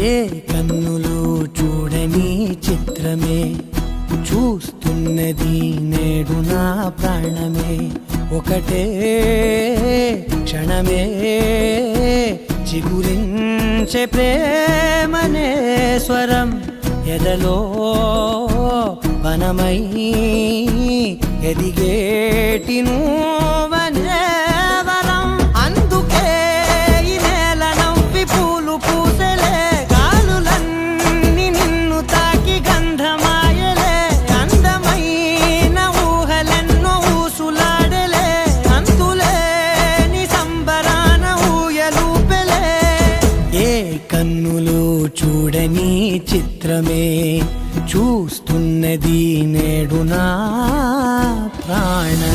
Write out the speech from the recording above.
ఏ కన్నులు చూడని చిత్రమే చూస్తున్నది నేడు నా ప్రాణమే. ఒకటే క్షణమే చిగురించే ప్రేమనే స్వరం ఎదలో వనమై ఎదిగేటి నువ్వనే వరం. అందుకే ఈ నేల నవ్వి పూలు పూసెలే, గాలులన్నీ నిన్ను తాకి గంధమాయలే. అందమైన ఊహలెన్నో ఊసులాడలే, అంతులేని సంబరాన ఊయలూపెలే. ఏ కన్నులు చూడని చిత్రమే చూస్తున్నది నేడు నా ప్రాణమే.